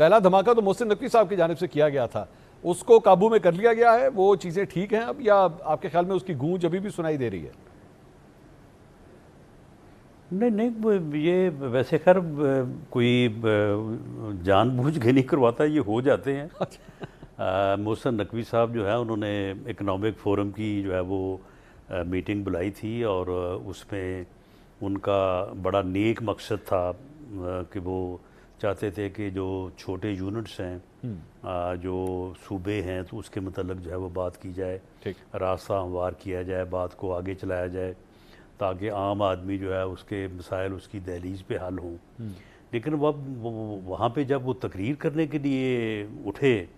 पहला धमाका तो मोहसिन नकवी साहब की जानिब से किया गया था, उसको काबू में कर लिया गया है, वो चीज़ें ठीक हैं अब, या आपके ख्याल में उसकी गूंज अभी भी सुनाई दे रही है? नहीं नहीं, ये वैसे खैर कोई जानबूझ के नहीं करवाता, ये हो जाते हैं। मोहसिन नकवी साहब जो है उन्होंने इकनॉमिक फोरम की जो है वो मीटिंग बुलाई थी, और उसमें उनका बड़ा नेक मकसद था कि वो चाहते थे कि जो छोटे यूनिट्स हैं, जो सूबे हैं, तो उसके मतलब जो है वो बात की जाए, रास्ता हमवार किया जाए, बात को आगे चलाया जाए, ताकि आम आदमी जो है उसके मसाइल उसकी दहलीज पे हल हों। लेकिन वहाँ पे जब वो तकरीर करने के लिए उठे,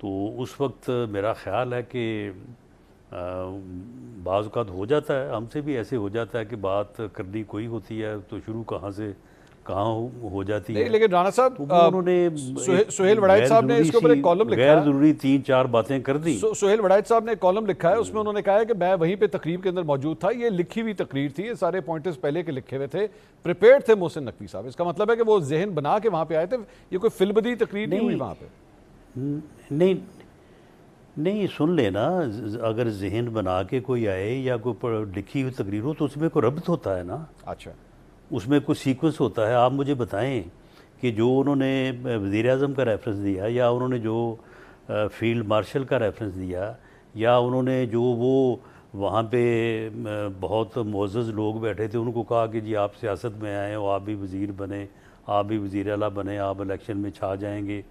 तो उस वक्त मेरा ख़्याल है कि बाज़ औक़ात हो जाता है, हमसे भी ऐसे हो जाता है कि बात करनी कोई होती है तो शुरू कहाँ से कहाँ हो जाती है। लेकिन राणा साहब, तो उन्होंने सुहेल वड़ाइच साहब ने इसके ऊपर एक कॉलम लिखा है, गैर ज़रूरी 3-4 बातें कर दी। सुहेल वड़ाइच साहब ने एक कॉलम लिखा है, उसमें उन्होंने कहा है कि मैं वहीं पे तकरीर के अंदर मौजूद था, ये लिखी हुई तकरीर थी, ये सारे पॉइंटर्स पहले के लिखे हुए थे, प्रिपेयर्ड थे मोहसिन नकवी साहब। इसका मतलब है कि वो जहन बना के वहाँ पे आए थे, ये कोई फिल्मबदी तकरीर नहीं हुई वहाँ पे। नहीं नहीं, सुन लेना, अगर जहन बना के कोई आए या कोई लिखी हुई तकरीर हो तो उसमें कोई रब्त होता है ना। अच्छा, उसमें कुछ सीक्वेंस होता है। आप मुझे बताएं कि जो उन्होंने वज़ीर-ए-आज़म का रेफरेंस दिया, या उन्होंने जो फील्ड मार्शल का रेफरेंस दिया, या उन्होंने जो वो वहाँ पे बहुत मोअज़्ज़ज़ लोग बैठे थे उनको कहा कि जी आप सियासत में आए हो, आप भी वज़ीर बने, आप भी वज़ीर आला बने, आप इलेक्शन में छा जाएंगे,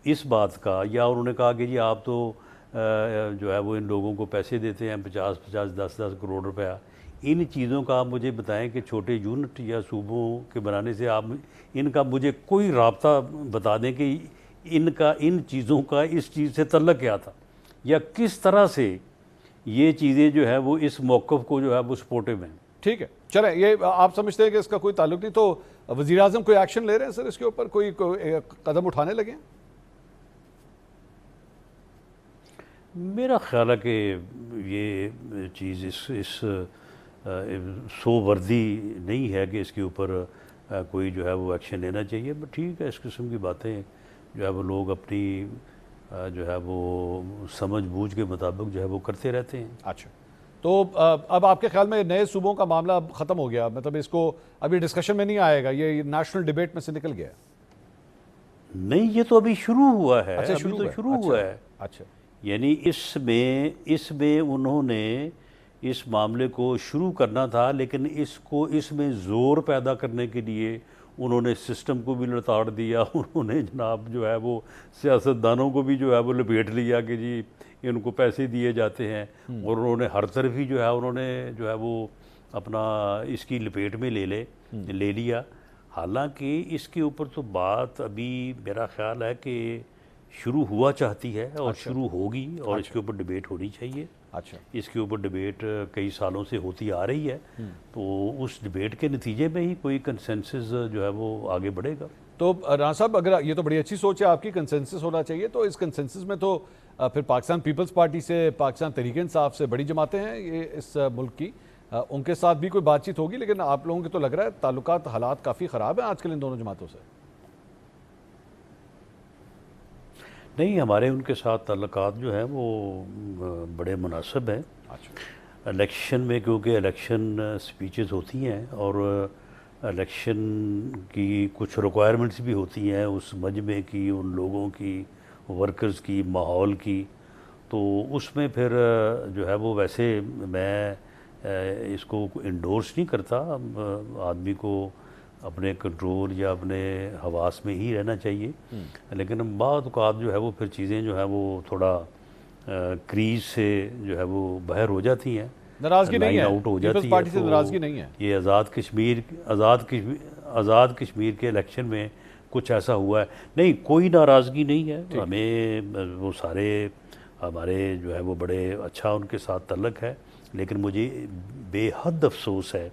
इस बात का, या उन्होंने कहा कि जी आप तो जो है वो इन लोगों को पैसे देते हैं 50-50, 10-10 करोड़ रुपया। इन चीज़ों का आप मुझे बताएं कि छोटे यूनिट या सूबों के बनाने से आप इनका मुझे कोई राब्ता बता दें कि इनका इन चीज़ों का इस चीज़ से तल्लुक़ क्या था, या किस तरह से ये चीज़ें जो है वो इस मौक़िफ़ को जो है वो सपोर्टिव हैं। ठीक है, चलें, ये आप समझते हैं कि इसका कोई ताल्लुक नहीं, तो वज़ीर-ए-आज़म कोई एक्शन ले रहे हैं सर इसके ऊपर, कोई कदम उठाने लगे हैं? मेरा ख्याल है कि ये चीज़ इस सोवर्दी नहीं है कि इसके ऊपर कोई जो है वो एक्शन लेना चाहिए। बट ठीक है, इस किस्म की बातें जो है वो लोग अपनी जो है वो समझ बूझ के मुताबिक जो है वो करते रहते हैं। अच्छा, तो अब आपके ख्याल में नए सूबों का मामला अब ख़त्म हो गया, मतलब इसको अभी डिस्कशन में नहीं आएगा, ये नेशनल डिबेट में से निकल गया? नहीं, ये तो अभी शुरू हुआ है। अच्छा, अभी तो शुरू हुआ है। अच्छा, यानी इसमें उन्होंने इस मामले को शुरू करना था, लेकिन इसमें ज़ोर पैदा करने के लिए उन्होंने सिस्टम को भी लताड़ दिया, उन्होंने जनाब जो है वो सियासतदानों को भी जो है वो लपेट लिया कि जी इनको पैसे दिए जाते हैं, और उन्होंने हर तरफ ही जो है वो अपना इसकी लपेट में ले लिया। हालांकि इसके ऊपर तो बात अभी मेरा ख्याल है कि शुरू हुआ चाहती है, और शुरू होगी, और इसके ऊपर डिबेट होनी चाहिए। अच्छा, इसके ऊपर डिबेट कई सालों से होती आ रही है, तो उस डिबेट के नतीजे में ही कोई कंसेंसस जो है वो आगे बढ़ेगा। तो राणा साहब, अगर ये तो बड़ी अच्छी सोच है आपकी, कंसेंसस होना चाहिए, तो इस कंसेंसस में तो फिर पाकिस्तान पीपल्स पार्टी से, पाकिस्तान तहरीक-ए-इंसाफ से बड़ी जमातें हैं ये इस मुल्क की, उनके साथ भी कोई बातचीत होगी, लेकिन आप लोगों को तो लग रहा है ताल्लुकात, हालात काफ़ी ख़राब हैं आजकल इन दोनों जमातों से। नहीं, हमारे उनके साथ ताल्लुकात जो हैं वो बड़े मुनासिब हैं। अच्छा, इलेक्शन में, क्योंकि इलेक्शन स्पीचेस होती हैं और इलेक्शन की कुछ रिक्वायरमेंट्स भी होती हैं उस मजमे की, उन लोगों की, वर्कर्स की, माहौल की, तो उसमें फिर जो है वो, वैसे मैं इसको इंडोर्स नहीं करता, आदमी को अपने कंट्रोल या अपने हवास में ही रहना चाहिए, लेकिन बाद औक़ात जो है वो फिर चीज़ें जो है वो थोड़ा क्रीज से जो है वो बाहर हो जाती हैं, नाराज़गी नहीं है, आउट हो जाती है। पार्टी से तो नाराज़गी नहीं है। ये आज़ाद कश्मीर के इलेक्शन में कुछ ऐसा हुआ है, नहीं, कोई नाराज़गी नहीं है। हमें वो सारे हमारे जो है वो बड़े अच्छा उनके साथ तल्लक है, लेकिन मुझे बेहद अफसोस है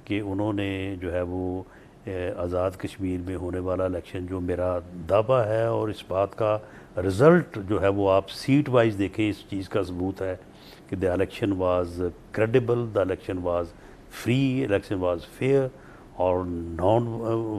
कि उन्होंने जो है वो आज़ाद कश्मीर में होने वाला इलेक्शन, जो मेरा दावा है और इस बात का रिज़ल्ट जो है वो आप सीट वाइज देखें, इस चीज़ का सबूत है कि the election was credible, the election was free, election was fair और नॉन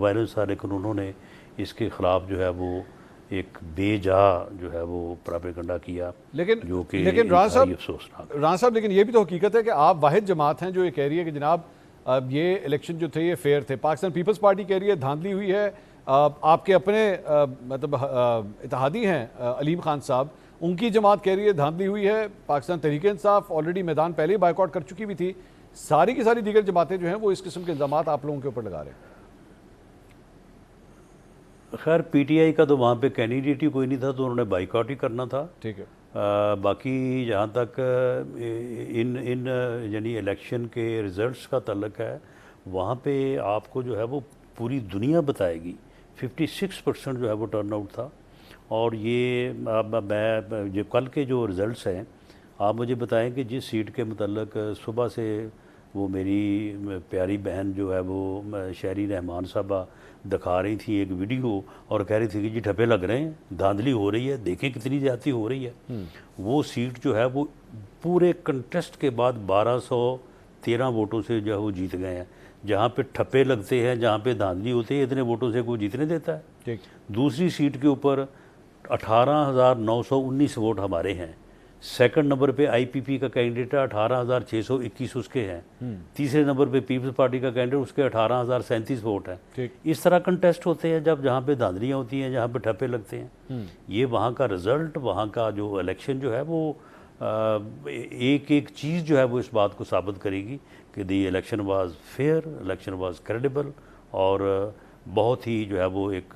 वायलेंस था, लेकिन उन्होंने इसके ख़िलाफ़ जो है वो एक बेजा जो है वो प्रोपेगेंडा किया, जो कि राना अफसोसनाक। लेकिन ये भी तो हकीकत है कि आप वाहिद जमात हैं जो ये कह रही है कि जनाब अब ये इलेक्शन जो थे ये फेयर थे। पाकिस्तान पीपल्स पार्टी कह रही है धांधली हुई है। आपके अपने मतलब इत्तेहादी हैं अलीम खान साहब, उनकी जमात कह रही है धांधली हुई है। पाकिस्तान तहरीक इंसाफ ऑलरेडी मैदान पहले ही बाइकआउट कर चुकी भी थी। सारी की सारी दीगर जमातें जो हैं वो इस किस्म के इल्ज़ामात आप लोगों के ऊपर लगा रहे हैं। खैर पीटीआई का तो वहाँ पे कैंडिडेट ही कोई नहीं था, तो उन्होंने बाइकआउट ही करना था। ठीक है। बाकी जहाँ तक इन यानी इलेक्शन के रिज़ल्ट्स का तल्लक है, वहाँ पे आपको जो है वो पूरी दुनिया बताएगी। 56% जो है वो टर्नआउट था। और ये मैं जो कल के जो रिज़ल्ट्स हैं, आप मुझे बताएं कि जिस सीट के मतलब सुबह से वो मेरी प्यारी बहन जो है वो शहरी रहमान साहबा दिखा रही थी एक वीडियो और कह रही थी कि जी ठप्पे लग रहे हैं, धांधली हो रही है, देखें कितनी ज़्यादती हो रही है। वो सीट जो है वो पूरे कंटेस्ट के बाद 1213 वोटों से जो है वो जीत गए हैं। जहाँ पे ठप्पे लगते हैं, जहाँ पे धांधली होती है, इतने वोटों से कोई जीतने देता है। ठीक। दूसरी सीट के ऊपर 18,919 वोट हमारे हैं। सेकंड नंबर पे आईपीपी का कैंडिडेट है, 18,621 उसके हैं। तीसरे नंबर पे पीपल्स पार्टी का कैंडिडेट, उसके 18,037 वोट हैं। इस तरह कंटेस्ट होते हैं जब जहाँ पे धांधलियाँ होती हैं, जहाँ पे ठप्पे लगते हैं। ये वहाँ का रिज़ल्ट, वहाँ का जो इलेक्शन जो है वो एक एक चीज़ जो है वो इस बात को साबित करेगी कि the election was fair, election was credible, और बहुत ही जो है वो एक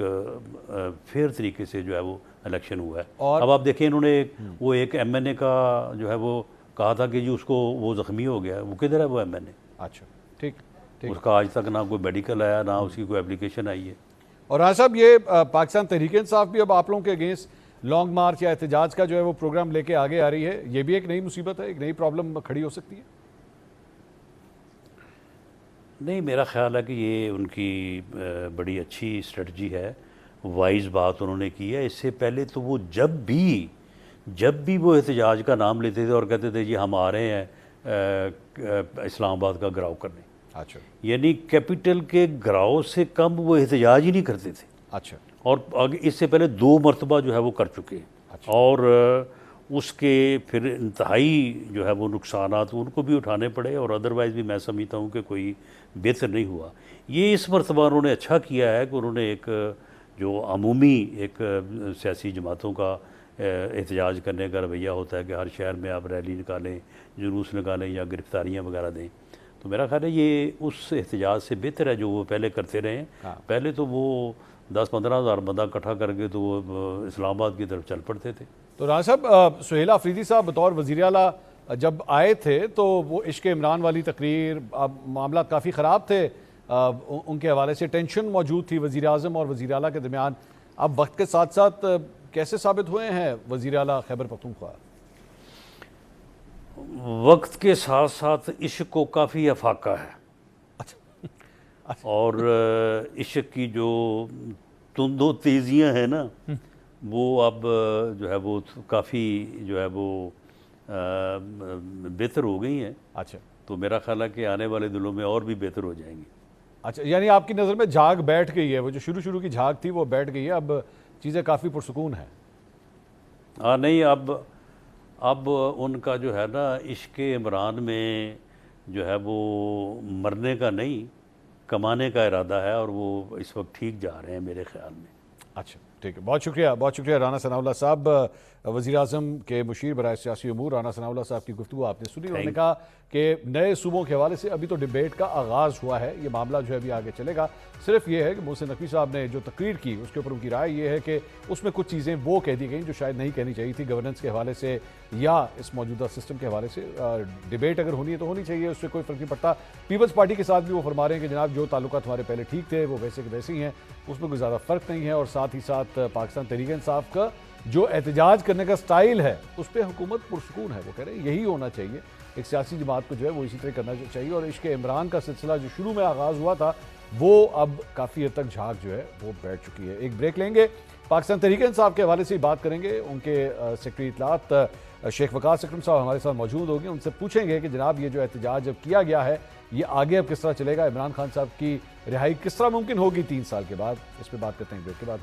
फेयर तरीके से जो है वो इलेक्शन हुआ है। और अब आप देखें, इन्होंने वो एक एमएनए का जो है वो कहा था कि जी उसको वो ज़ख्मी हो गया, वो किधर है वो एमएनए? अच्छा, ठीक ठीक। उसका आज तक ना कोई मेडिकल आया, ना उसकी कोई एप्लीकेशन आई है। और हाँ साहब, ये पाकिस्तान तहरीक इंसाफ भी अब आप लोगों के अगेंस्ट लॉन्ग मार्च या एहतजाज का जो है वो प्रोग्राम लेके आगे आ रही है। ये भी एक नई मुसीबत है, एक नई प्रॉब्लम खड़ी हो सकती है। नहीं, मेरा ख्याल है कि ये उनकी बड़ी अच्छी स्ट्रेटजी है, वाइज बात उन्होंने की है। इससे पहले तो वो जब भी वो एहतजाज का नाम लेते थे और कहते थे जी हम आ रहे हैं इस्लामाबाद का घिराव करने, अच्छा, यानी कैपिटल के घिराव से कम वो एहतजाज ही नहीं करते थे। अच्छा। और इससे पहले 2 मरतबा जो है वो कर चुके हैं। अच्छा। और उसके फिर इंतहाई जो है वो नुकसानात उनको भी उठाने पड़े, और अदरवाइज़ भी मैं समझता हूँ कि कोई बेहतर नहीं हुआ। ये इस मरतबा उन्होंने अच्छा किया है कि उन्होंने एक जो अमूमी एक सियासी जमातों का एहतजाज करने का रवैया होता है कि हर शहर में आप रैली निकालें, जुलूस निकालें या गिरफ्तारियाँ वगैरह दें, तो मेरा ख्याल है ये उस एहतजाज से बेहतर है जो वो पहले करते रहे हैं। हाँ। पहले तो वो 10-15 हज़ार बंदा इकट्ठा करके तो वो इस्लामाबाद की तरफ चल पड़ते थे। तो राना साहब, सुहेल आफरीदी साहब बतौर वज़ीर आला जब आए थे तो वो इश्क इमरान वाली तकरीर, मामला काफ़ी ख़राब थे उनके हवाले से, टेंशन मौजूद थी वज़ीर आज़म और वज़ीर आला के दरमियान। अब वक्त के साथ साथ कैसे साबित हुए हैं वज़ीर आला खैबर पख्तूनख्वा? वक्त के साथ साथ इश्क को काफ़ी अफाका है। अच्छा। और इश्क की जो तुंदो तेज़ियाँ हैं ना, वो अब जो है वो काफ़ी जो है वो बेहतर हो गई हैं। अच्छा। तो मेरा ख्याल है कि आने वाले दिनों में और भी बेहतर हो जाएंगी। अच्छा, यानी आपकी नज़र में झाग बैठ गई है, वो जो शुरू की झाग थी वो बैठ गई है, अब चीज़ें काफ़ी पुरसुकून हैं। हाँ, नहीं, अब उनका जो है ना इश्क इमरान में जो है वो मरने का नहीं, कमाने का इरादा है, और वो इस वक्त ठीक जा रहे हैं मेरे ख्याल में। अच्छा, ठीक है, बहुत शुक्रिया राना सनाउल्लाह साहब, वज़ीर आज़म के मुशीर बराए सियासी उमूर। राना सनाउल्लाह साहब की गुफ्तगू आपने सुनी। उन्होंने कहा कि नए सूबों के हवाले से अभी तो डिबेट का आगाज़ हुआ है, ये मामला जो है अभी आगे चलेगा। सिर्फ ये है कि मोहसिन नकवी साहब ने जो तकरीर की उसके ऊपर उनकी राय ये है कि उसमें कुछ चीज़ें वो कह दी गई जो शायद नहीं कहनी चाहिए थी, गवर्नेंस के हवाले से या इस मौजूदा सिस्टम के हवाले से। डिबेट अगर होनी है तो होनी चाहिए, उससे कोई फ़र्क नहीं पड़ता। पीपल्स पार्टी के साथ भी वो फरमा रहे हैं कि जनाब जो ताल्लुकात हमारे पहले ठीक थे वो वैसे के वैसे ही हैं, उसमें कोई ज़्यादा फ़र्क नहीं है। और साथ ही साथ पाकिस्तान तहरीक इंसाफ का जो एहतजाज करने का स्टाइल है उस पर हुकूमत पुरसुकून है। वो कह रहे हैं यही होना चाहिए, एक सियासी जमात को जो है वो इसी तरह करना चाहिए। और इश्क इमरान का सिलसिला जो शुरू में आगाज़ हुआ था वो अब काफ़ी हद तक झाग जो है वो बैठ चुकी है। एक ब्रेक लेंगे, पाकिस्तान तहरीक इंसाफ के हवाले से बात करेंगे। उनके सेक्रेटरी इत्तलात शेख वकास अकरम साहब हमारे साथ मौजूद होंगे, उनसे पूछेंगे कि जनाब ये जो एहतजाज जब किया गया है ये आगे अब किस तरह चलेगा, इमरान खान साहब की रिहाई किस तरह मुमकिन होगी 3 साल के बाद, इस पर बात करते हैं ब्रेक के बाद।